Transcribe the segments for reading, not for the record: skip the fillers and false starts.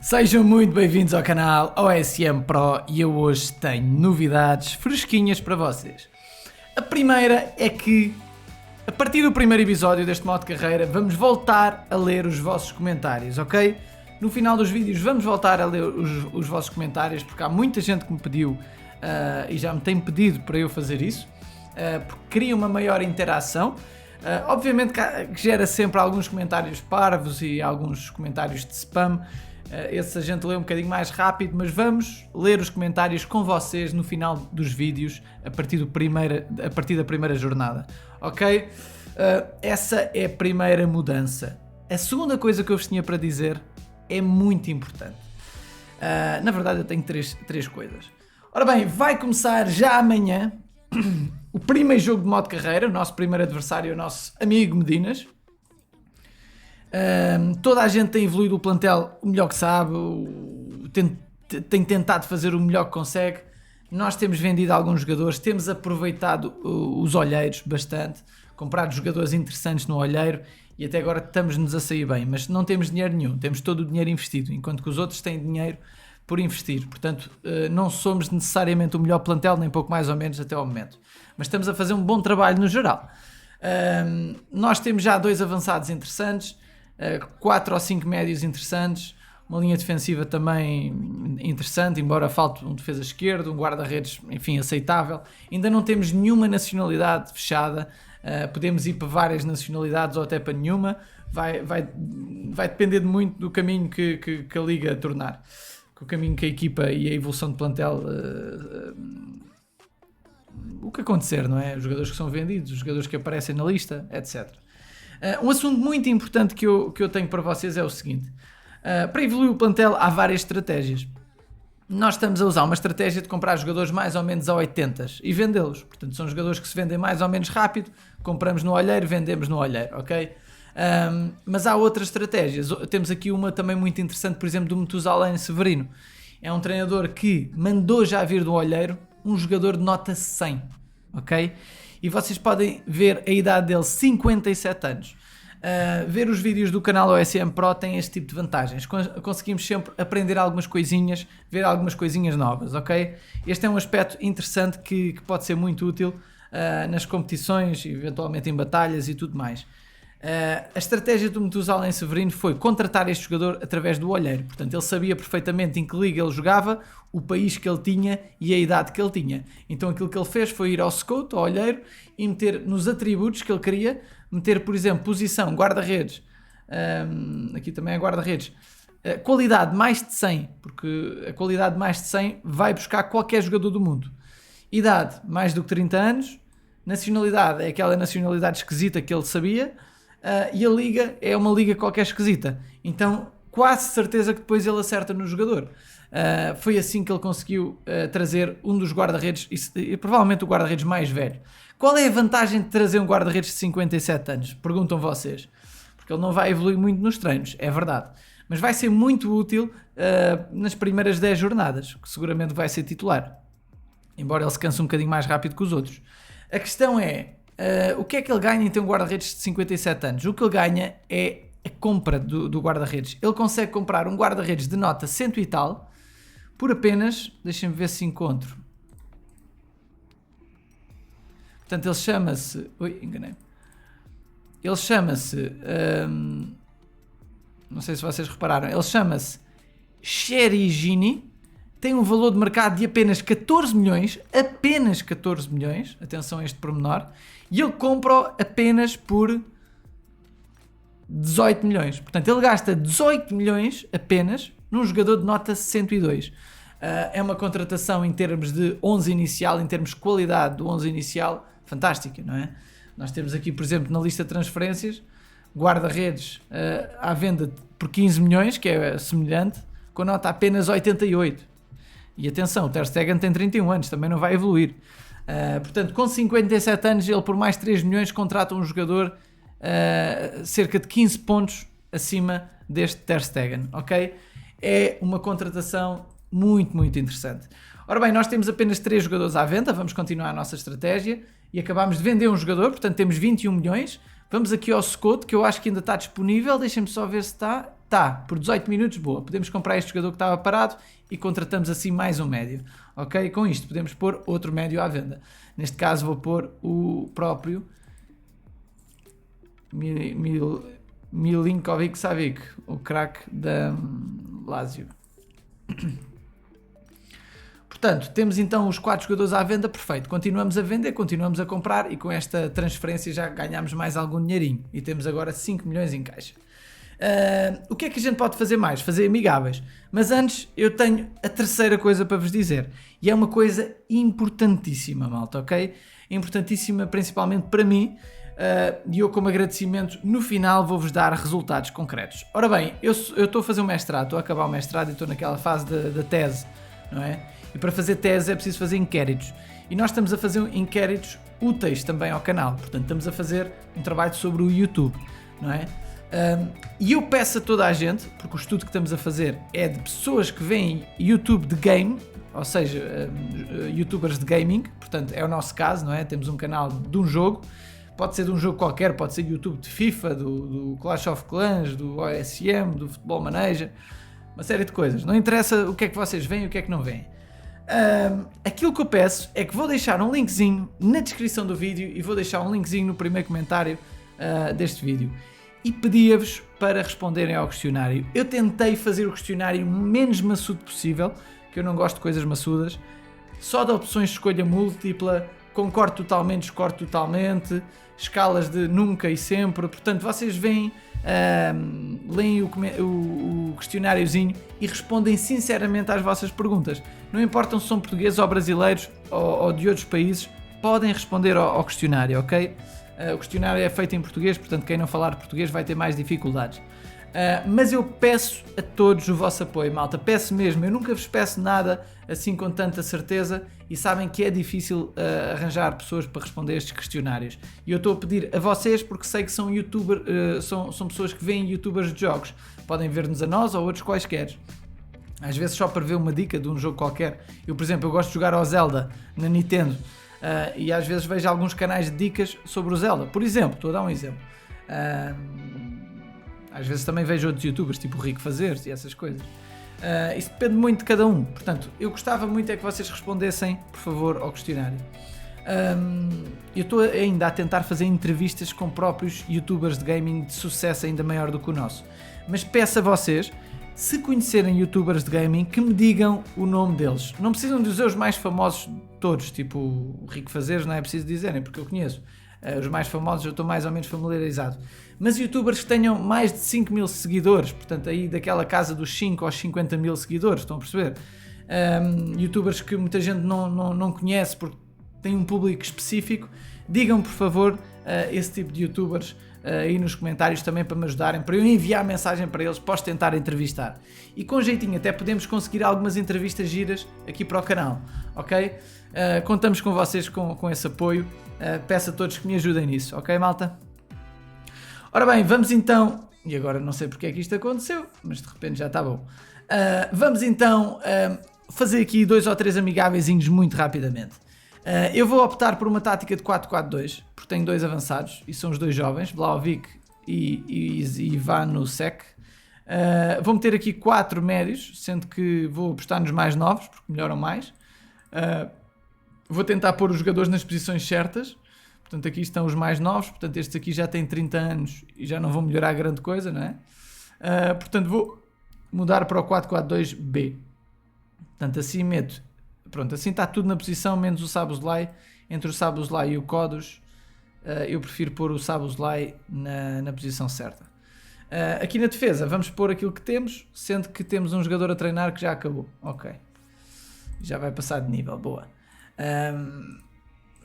Sejam muito bem-vindos ao canal OSM Pro e eu hoje tenho novidades fresquinhas para vocês. A primeira é que, a partir do primeiro episódio deste modo de carreira, vamos voltar a ler os vossos comentários, ok? No final dos vídeos vamos voltar a ler os vossos comentários, porque há muita gente que me pediu e já me tem pedido para eu fazer isso, porque cria uma maior interação. Obviamente que gera sempre alguns comentários parvos e alguns comentários de spam. Esse a gente lê um bocadinho mais rápido, mas vamos ler os comentários com vocês no final dos vídeos a partir da primeira jornada, ok? Essa é a primeira mudança. A segunda coisa que eu vos tinha para dizer é muito importante. Na verdade eu tenho três coisas. Ora bem, vai começar já amanhã o primeiro jogo de modo carreira. O nosso primeiro adversário é o nosso amigo Medinas. Toda a gente tem evoluído o plantel o melhor que sabe, tem tentado fazer o melhor que consegue. Nós temos vendido alguns jogadores, temos aproveitado os olheiros bastante, comprado jogadores interessantes no olheiro e até agora estamos-nos a sair bem, mas não temos dinheiro nenhum, temos todo o dinheiro investido, enquanto que os outros têm dinheiro por investir. Portanto, não somos necessariamente o melhor plantel, nem pouco mais ou menos até ao momento, mas estamos a fazer um bom trabalho no geral. Nós temos já 2 avançados interessantes, 4 ou 5 médios interessantes, uma linha defensiva também interessante, embora falte um defesa esquerdo, um guarda-redes, enfim, aceitável. Ainda não temos nenhuma nacionalidade fechada, podemos ir para várias nacionalidades ou até para nenhuma, vai depender muito do caminho que a Liga tornar, o caminho que a equipa e a evolução de plantel, o que acontecer, não é? Os jogadores que são vendidos, os jogadores que aparecem na lista, etc. Um assunto muito importante que eu tenho para vocês é o seguinte: para evoluir o plantel há várias estratégias. Nós estamos a usar uma estratégia de comprar jogadores mais ou menos a 80s e vendê-los. Portanto, são jogadores que se vendem mais ou menos rápido, compramos no olheiro, vendemos no olheiro, ok? Mas há outras estratégias. Temos aqui uma também muito interessante, por exemplo, do Matusalém Severino. É um treinador que mandou já vir do olheiro um jogador de nota 100, ok? E vocês podem ver a idade dele, 57 anos. Ver os vídeos do canal OSM Pro tem este tipo de vantagens. Conseguimos sempre aprender algumas coisinhas, ver algumas coisinhas novas, ok? Este é um aspecto interessante que pode ser muito útil nas competições, eventualmente em batalhas e tudo mais. A estratégia do Matusalém Severino foi contratar este jogador através do olheiro. Portanto, ele sabia perfeitamente em que liga ele jogava, o país que ele tinha e a idade que ele tinha. Então aquilo que ele fez foi ir ao scout, ao olheiro, e meter nos atributos que ele queria, meter, por exemplo, posição, guarda-redes, aqui também é guarda-redes, qualidade mais de 100, porque a qualidade mais de 100 vai buscar qualquer jogador do mundo. Idade, mais do que 30 anos, nacionalidade é aquela nacionalidade esquisita que ele sabia, e a liga é uma liga qualquer esquisita. Então quase certeza que depois ele acerta no jogador. Foi assim que ele conseguiu trazer um dos guarda-redes e provavelmente o guarda-redes mais velho. Qual é a vantagem de trazer um guarda-redes de 57 anos? Perguntam vocês. Porque ele não vai evoluir muito nos treinos, é verdade, mas vai ser muito útil nas primeiras 10 jornadas, que seguramente vai ser titular, embora ele se canse um bocadinho mais rápido que os outros. A questão é, o que é que ele ganha em ter um guarda-redes de 57 anos? O que ele ganha é a compra do guarda-redes. Ele consegue comprar um guarda-redes de nota 100 e tal por apenas, deixem-me ver se encontro. Portanto, ele chama-se... Ui, enganei. Ele chama-se... não sei se vocês repararam. Ele chama-se Cherigini. Tem um valor de mercado de apenas 14 milhões. Apenas 14 milhões. Atenção a este pormenor. E ele compra apenas por 18 milhões. Portanto, ele gasta 18 milhões apenas num jogador de nota 102. É uma contratação em termos de 11 inicial, em termos de qualidade do 11 inicial, fantástica, não é? Nós temos aqui, por exemplo, na lista de transferências, guarda-redes à venda por 15 milhões, que é semelhante, com nota apenas 88. E atenção, o Ter Stegen tem 31 anos, também não vai evoluir. Portanto, com 57 anos, ele por mais 3 milhões contrata um jogador cerca de 15 pontos acima deste Ter Stegen, ok? É uma contratação muito, muito interessante. Ora bem, nós temos apenas 3 jogadores à venda, vamos continuar a nossa estratégia e acabámos de vender um jogador, portanto temos 21 milhões. Vamos aqui ao Scout, que eu acho que ainda está disponível, deixem-me só ver se está. Tá, por 18 minutos, boa. Podemos comprar este jogador que estava parado e contratamos assim mais um médio. Ok? Com isto podemos pôr outro médio à venda. Neste caso vou pôr o próprio Milinkovic Savic, o craque da Lazio. Portanto, temos então os 4 jogadores à venda, perfeito. Continuamos a vender, continuamos a comprar e com esta transferência já ganhamos mais algum dinheirinho. E temos agora 5 milhões em caixa. O que é que a gente pode fazer mais? Fazer amigáveis. Mas antes eu tenho a terceira coisa para vos dizer. E é uma coisa importantíssima, malta, ok? Importantíssima principalmente para mim. E eu, como agradecimento, no final vou-vos dar resultados concretos. Ora bem, eu estou a fazer um mestrado, estou a acabar o mestrado e estou naquela fase da tese, não é? E para fazer tese é preciso fazer inquéritos. E nós estamos a fazer inquéritos úteis também ao canal. Portanto, estamos a fazer um trabalho sobre o YouTube, não é? E eu peço a toda a gente, porque o estudo que estamos a fazer é de pessoas que veem YouTube de game, ou seja, youtubers de gaming, portanto é o nosso caso, não é? Temos um canal de um jogo, pode ser de um jogo qualquer, pode ser YouTube de FIFA, do Clash of Clans, do OSM, do Football Manager, uma série de coisas. Não interessa o que é que vocês veem e o que é que não veem. Aquilo que eu peço é que vou deixar um linkzinho na descrição do vídeo e vou deixar um linkzinho no primeiro comentário deste vídeo. E pedia-vos para responderem ao questionário. Eu tentei fazer o questionário menos maçudo possível, que eu não gosto de coisas maçudas, só de opções de escolha múltipla, concordo totalmente, discordo totalmente, escalas de nunca e sempre. Portanto, vocês veem, leem o questionáriozinho e respondem sinceramente às vossas perguntas. Não importam se são portugueses ou brasileiros ou de outros países, podem responder ao questionário, ok? O questionário é feito em português, portanto quem não falar português vai ter mais dificuldades. Mas eu peço a todos o vosso apoio, malta, peço mesmo. Eu nunca vos peço nada assim com tanta certeza e sabem que é difícil arranjar pessoas para responder estes questionários. E eu estou a pedir a vocês porque sei que são youtubers, são pessoas que veem youtubers de jogos. Podem ver-nos a nós ou outros quaisquer. Às vezes só para ver uma dica de um jogo qualquer. Eu, por exemplo, eu gosto de jogar ao Zelda na Nintendo. E às vezes vejo alguns canais de dicas sobre o Zelda. Por exemplo, estou a dar um exemplo. Às vezes também vejo outros youtubers, tipo o Rico Fazeres e essas coisas. Isso depende muito de cada um. Portanto, eu gostava muito é que vocês respondessem, por favor, ao questionário. Eu estou ainda a tentar fazer entrevistas com próprios youtubers de gaming de sucesso ainda maior do que o nosso. Mas peço a vocês, se conhecerem youtubers de gaming, que me digam o nome deles. Não precisam dizer os mais famosos todos, tipo o Rico Fazeres, não é preciso dizerem, porque eu conheço. Os mais famosos eu estou mais ou menos familiarizado. Mas youtubers que tenham mais de 5 mil seguidores, portanto aí daquela casa dos 5 aos 50 mil seguidores, estão a perceber? Youtubers que muita gente não conhece porque têm um público específico, digam por favor esse tipo de youtubers aí nos comentários também para me ajudarem, para eu enviar mensagem para eles, posso tentar entrevistar. E com jeitinho até podemos conseguir algumas entrevistas giras aqui para o canal, ok? Contamos com vocês com esse apoio, peço a todos que me ajudem nisso, ok, malta? Ora bem, vamos então, e agora não sei porque é que isto aconteceu, mas de repente já está bom. Vamos então fazer aqui 2 ou 3 amigáveis muito rapidamente. Eu vou optar por uma tática de 4-4-2, porque tenho 2 avançados, e são os 2 jovens, Vlahovic e Ivanovic. Vou meter aqui 4 médios, sendo que vou apostar nos mais novos, porque melhoram mais. Vou tentar pôr os jogadores nas posições certas. Portanto, aqui estão os mais novos. Portanto, estes aqui já têm 30 anos e já não vão melhorar grande coisa, não é? Portanto, vou mudar para o 4-4-2-B. Portanto, assim meto. Pronto, assim está tudo na posição, menos o Szoboszlai. Entre o Szoboszlai e o Kodos, eu prefiro pôr o Szoboszlai na posição certa. Aqui na defesa, vamos pôr aquilo que temos, sendo que temos um jogador a treinar que já acabou. Ok. Já vai passar de nível, boa.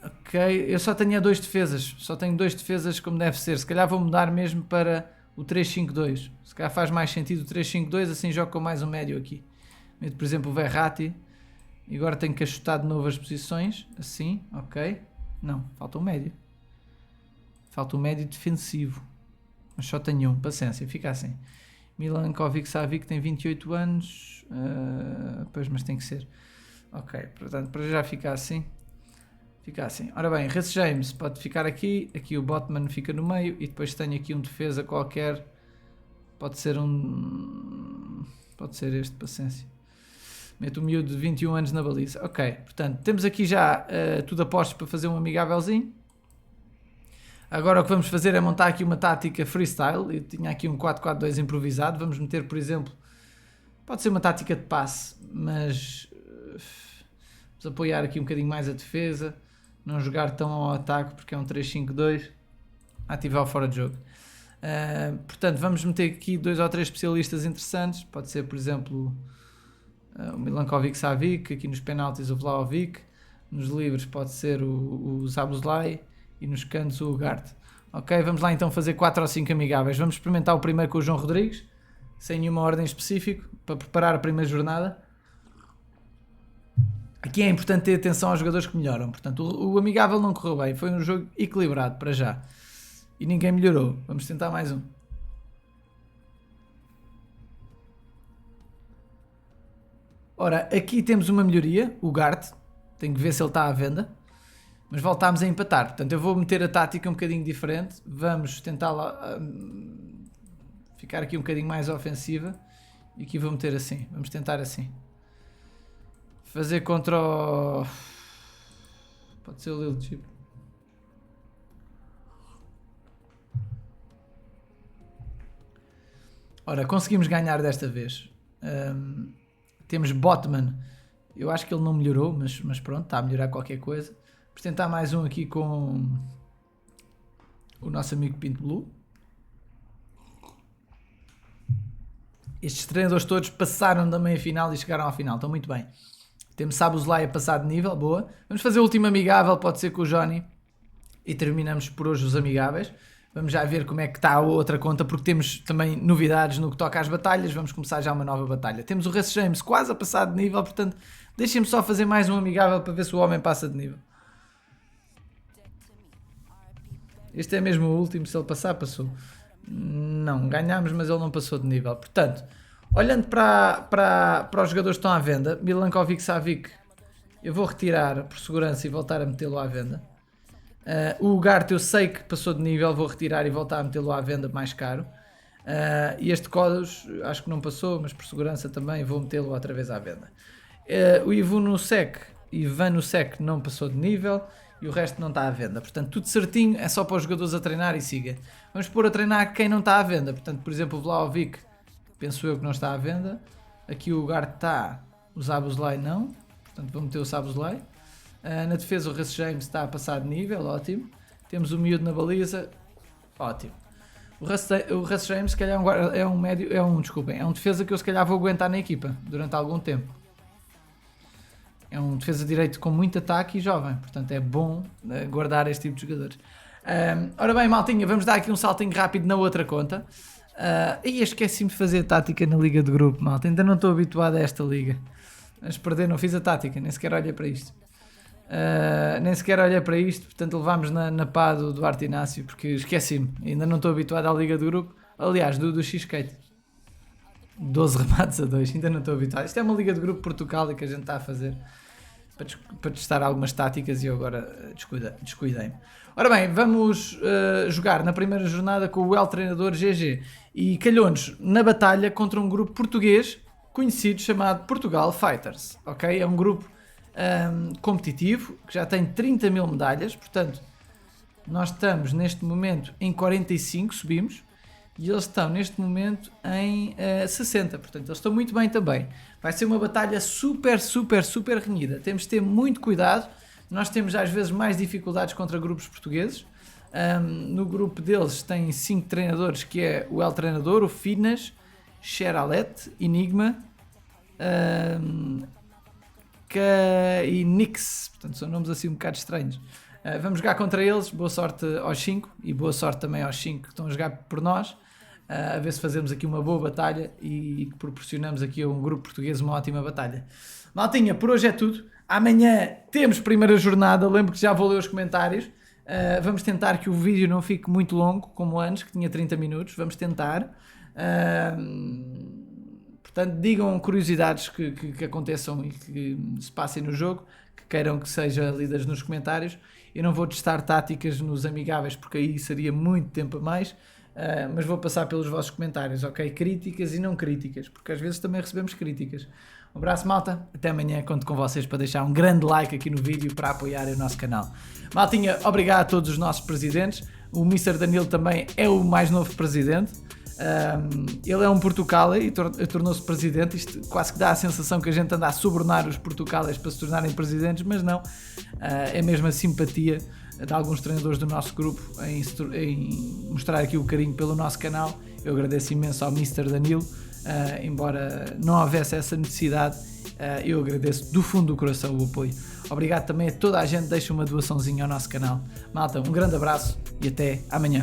Ok, eu só tenho 2 defesas. Só tenho 2 defesas como deve ser. Se calhar vou mudar mesmo para o 3-5-2. Se calhar faz mais sentido o 3-5-2, assim jogo com mais um médio aqui. Meto, por exemplo, o Verratti. E agora tenho que ajustar de novo as posições. Assim, ok. Não, falta um médio. Falta um médio defensivo. Mas só tenho um, paciência, fica assim. Milinkovic Savic tem 28 anos. Pois, mas tem que ser. Ok, portanto, para já fica assim. Fica assim. Ora bem, Reece James pode ficar aqui. Aqui o Botman fica no meio. E depois tenho aqui um defesa qualquer. Pode ser Pode ser este, paciência. Mete o miúdo de 21 anos na baliza. Ok, portanto, temos aqui já tudo a postos para fazer um amigávelzinho. Agora o que vamos fazer é montar aqui uma tática freestyle. Eu tinha aqui um 4-4-2 improvisado. Vamos meter, por exemplo, pode ser uma tática de passe, mas vamos apoiar aqui um bocadinho mais a defesa. Não jogar tão ao ataque porque é um 3-5-2. Ativar o fora de jogo. Portanto, vamos meter aqui 2 ou 3 especialistas interessantes. Pode ser, por exemplo, o Milankovic Savic, aqui nos penaltis o Vlahovic, nos livres pode ser o Szoboszlai e nos cantos o Ugarte. Ok, vamos lá então fazer 4 ou 5 amigáveis. Vamos experimentar o primeiro com o João Rodrigues, sem nenhuma ordem específica, para preparar a primeira jornada. Aqui é importante ter atenção aos jogadores que melhoram. Portanto, o amigável não correu bem, foi um jogo equilibrado para já. E ninguém melhorou. Vamos tentar mais um. Ora, aqui temos uma melhoria, o Gart. Tenho que ver se ele está à venda. Mas voltámos a empatar. Portanto, eu vou meter a tática um bocadinho diferente. Vamos tentar ficar aqui um bocadinho mais ofensiva. E aqui vou meter assim. Vamos tentar assim. Fazer contra o... Pode ser o Lil Chip. Ora, conseguimos ganhar desta vez. Temos Botman. Eu acho que ele não melhorou, mas pronto, está a melhorar qualquer coisa. Vamos tentar mais um aqui com o nosso amigo Pinto Blue. Estes treinadores todos passaram da meia-final e chegaram à final. Estão muito bem. Temos Szoboszlai a passar de nível, boa. Vamos fazer o último amigável, pode ser com o Johnny. E terminamos por hoje os amigáveis. Vamos já ver como é que está a outra conta, porque temos também novidades no que toca às batalhas. Vamos começar já uma nova batalha. Temos o Reece James quase a passar de nível, portanto, deixem-me só fazer mais um amigável para ver se o homem passa de nível. Este é mesmo o último, se ele passar, passou. Não, ganhámos, mas ele não passou de nível. Portanto, olhando para os jogadores que estão à venda, Milankovic Savic, eu vou retirar por segurança e voltar a metê-lo à venda. O Ugarte eu sei que passou de nível, vou retirar e voltar a metê-lo à venda mais caro. E este Kodos acho que não passou, mas por segurança também vou metê-lo outra vez à venda. O Ivanusek não passou de nível e o resto não está à venda. Portanto, tudo certinho, é só para os jogadores a treinar e siga. Vamos pôr a treinar quem não está à venda. Portanto, por exemplo, o Vlahovic, penso eu que não está à venda. Aqui o Ugarte está, o Szoboszlai não. Portanto, vou meter o Szoboszlai. Na defesa o Reece James está a passar de nível, ótimo. Temos o miúdo na baliza, ótimo. O Reece James se calhar é um defesa que eu se calhar vou aguentar na equipa durante algum tempo. É um defesa direito com muito ataque e jovem, portanto é bom guardar este tipo de jogadores. Ora bem, maltinha, vamos dar aqui um saltinho rápido na outra conta. E esqueci-me de fazer tática na liga de grupo, malta. Ainda não estou habituado a esta liga. Mas perder, não fiz a tática, nem sequer olhei para isto. Portanto levámos na pá do Duarte Inácio, porque esqueci-me, ainda não estou habituado à liga do grupo, aliás, do X-Skate. 12 remates a 2, ainda não estou habituado. Isto é uma liga de grupo Portugal e que a gente está a fazer para testar algumas táticas e eu agora descuidei-me. Ora bem, vamos jogar na primeira jornada com o treinador GG e calhou-nos na batalha contra um grupo português conhecido chamado Portugal Fighters, ok? É um grupo competitivo, que já tem 30 mil medalhas, portanto nós estamos neste momento em 45, subimos, e eles estão neste momento em 60, portanto eles estão muito bem também. Vai ser uma batalha super renhida, temos de ter muito cuidado, nós temos às vezes mais dificuldades contra grupos portugueses. No grupo deles tem 5 treinadores, que é o El Treinador, o Finas, Xeralet, Enigma, e Nix, portanto são nomes assim um bocado estranhos. Vamos jogar contra eles, boa sorte aos 5 e boa sorte também aos 5 que estão a jogar por nós, a ver se fazemos aqui uma boa batalha e proporcionamos aqui a um grupo português uma ótima batalha. Maltinha, por hoje é tudo. Amanhã temos primeira jornada, lembro que já vou ler os comentários. Vamos tentar que o vídeo não fique muito longo como antes, que tinha 30 minutos, vamos tentar. Portanto, digam curiosidades que aconteçam e que se passem no jogo, que queiram que seja lidas nos comentários. Eu não vou testar táticas nos amigáveis, porque aí seria muito tempo a mais. mas vou passar pelos vossos comentários, ok? Críticas e não críticas, porque às vezes também recebemos críticas. Um abraço, malta, até amanhã, conto com vocês para deixar um grande like aqui no vídeo para apoiarem o nosso canal. Maltinha, obrigado a todos os nossos presidentes, o Mr. Danilo também é o mais novo presidente. Ele é um Portucaler e tornou-se presidente. Isto quase que dá a sensação que a gente anda a subornar os Portucalers para se tornarem presidentes, mas não, é mesmo a simpatia de alguns treinadores do nosso grupo em mostrar aqui o carinho pelo nosso canal. Eu agradeço imenso ao Mr. Danilo, embora não houvesse essa necessidade, eu agradeço do fundo do coração o apoio. Obrigado também a toda a gente que deixa uma doaçãozinha ao nosso canal. Malta, um grande abraço e até amanhã.